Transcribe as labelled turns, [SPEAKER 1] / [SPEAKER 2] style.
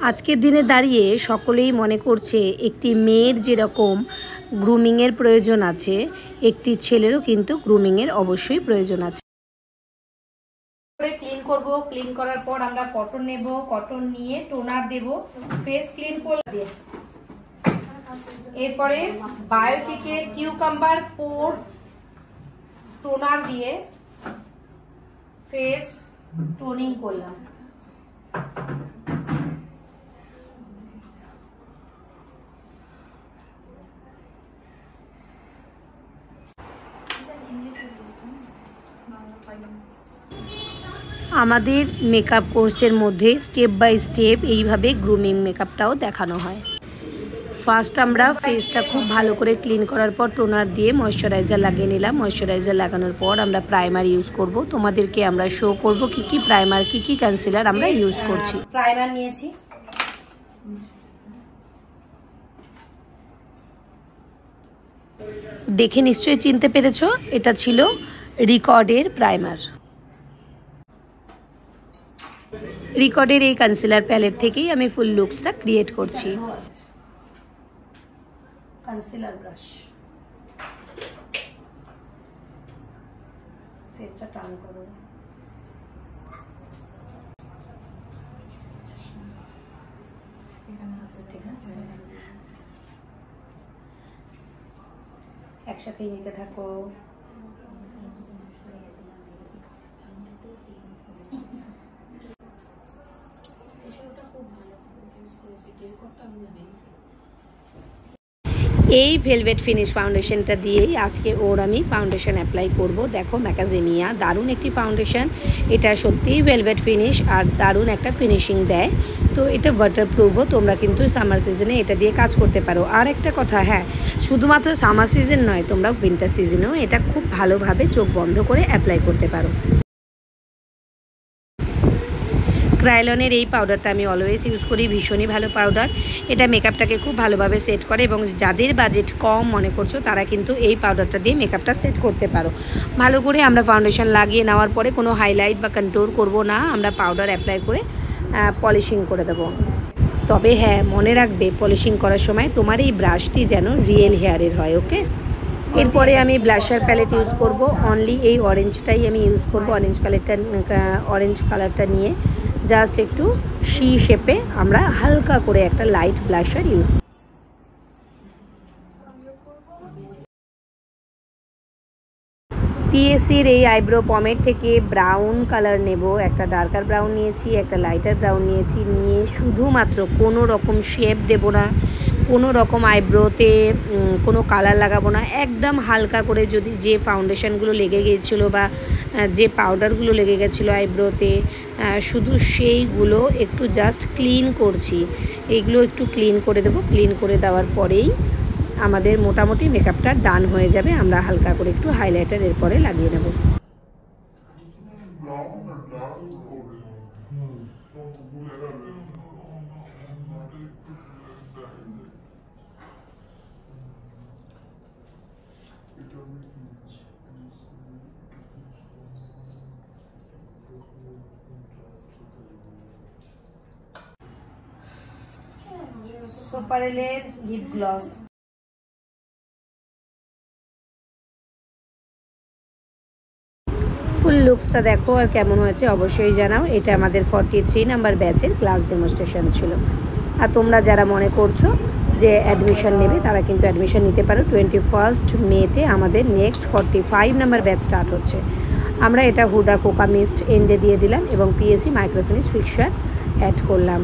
[SPEAKER 1] আজকের দিনে দাঁড়িয়ে সকলেই মনে করছে একটি মেয়ের যেরকম গ্রুমিংয়ের প্রয়োজন আছে, একটি ছেলেরও কিন্তু গ্রুমিংয়ের অবশ্যই প্রয়োজন আছে। ক্লিন করব, ক্লিন করার পর আমরা কটন নেব, কটন নিয়ে টোনার দেব, ফেস ক্লিন করে দিয়ে এরপরে বায়োটিকের কিউকাম্বার পোর টোনার দিয়ে ফেস টোনিং করলাম। আমাদের মেকআপ কোর্সের মধ্যে স্টেপ বাই স্টেপ এইভাবে গ্রুমিং মেকআপটাও দেখানো হয়। ফার্স্ট আমরা ফেসটা খুব ভালো করে ক্লিন করার পর টোনার দিয়ে ময়শ্চারাইজার লাগিয়ে নিলাম। ময়শ্চারাইজার লাগানোর পর আমরা প্রাইমার ইউজ করব। তোমাদেরকে আমরা শো করব কি কি প্রাইমার, কি কি কনসিলার আমরা ইউজ করছি। প্রাইমার নিয়েছি, দেখে নিশ্চয়ই চিনতে পেরেছো, এটা ছিল রিকর্ডের প্রাইমার। রিকর্ডের এই কনসিলার প্যালেট থেকেই আমি ফুল লুকসটা ক্রিয়েট করছি। কনসিলার ব্রাশ, ফেসটা টার্ন করো, একসাথেই নিতে থাকো। এই ভেলভেট ফিনিশ ফাউন্ডেশনটা দিয়েই আজকে ওর আমি ফাউন্ডেশন অ্যাপ্লাই করব। দেখো ম্যাকাজেমিয়া, দারুণ একটি ফাউন্ডেশন, এটা সত্যিই ভেলভেট ফিনিশ আর দারুণ একটা ফিনিশিং দেয়। তো এটা ওয়াটারপ্রুফও, তোমরা কিন্তু সামার সিজনে এটা দিয়ে কাজ করতে পারো। আর একটা কথা, হ্যাঁ, শুধুমাত্র সামার সিজন নয়, তোমরা উইন্টার সিজনেও এটা খুব ভালোভাবে চোখ বন্ধ করে অ্যাপ্লাই করতে পারো। ক্রায়োলনের এই পাউডারটা আমি অলওয়েজ ইউজ করি, ভীষণই ভালো পাউডার। এটা মেকআপটাকে খুব ভালোভাবে সেট করে এবং যাদের বাজেট কম মনে করছো তারা কিন্তু এই পাউডারটা দিয়ে মেকআপটা সেট করতে পারো। ভালো করে আমরা ফাউন্ডেশন লাগিয়ে নেওয়ার পরে কোনো হাইলাইট বা কন্ট্যুর করব না, আমরা পাউডার অ্যাপ্লাই করে পলিশিং করে দেবো। তবে হ্যাঁ, মনে রাখবে পলিশিং করার সময় তোমার এই ব্রাশটি যেন রিয়েল হেয়ারের হয়, ওকে? এরপরে আমি ব্লাশার প্যালেট ইউজ করব, অনলি এই অরেঞ্জটাই আমি ইউজ করব। অরেঞ্জ কালারটা নিয়ে জাস্ট একটু সি শেপে আমরা হালকা করে একটা লাইট ব্লাশার ইউজ করব। পিএসির এই আইব্রো পমেড থেকে ব্রাউন কালার নেব, একটা ডার্কার ব্রাউন নিয়েছি, একটা লাইটার ব্রাউন নিয়েছি, নিয়ে শুধুমাত্র কোনো রকম শেপ দেব না, কোনো রকম আইব্রোতে কোনো কালার লাগাবো না, একদম হালকা করে যদি যে ফাউন্ডেশনগুলো লেগে গিয়েছিলো বা যে পাউডারগুলো লেগে গেছিলো আইব্রোতে, শুধু সেইগুলো একটু জাস্ট ক্লিন করছি। এইগুলো একটু ক্লিন করে দেবো। ক্লিন করে দেওয়ার পরেই আমাদের মোটামুটি মেকআপটা ডান হয়ে যাবে। আমরা হালকা করে একটু হাইলাইটার এরপরে লাগিয়ে নেব। সোপারেলের লিপ গ্লস, ফুল লুকসটা দেখো আর কেমন হয়েছে অবশ্যই জানাও। এটা আমাদের 43 নাম্বার ব্যাচের ক্লাস ডেমনস্ট্রেশন ছিল। আর তোমরা যারা মনে করছো যে অ্যাডমিশন নেবে তারা কিন্তু অ্যাডমিশন নিতে পারো। 21 মেতে আমাদের নেক্সট 45 নাম্বার ব্যাচ স্টার্ট হচ্ছে। আমরা এটা হুডা কোকা মিস্ট এন্ডে দিয়ে দিলাম এবং পিএসি মাইক্রোফিনিশ ফিক্সার অ্যাড করলাম।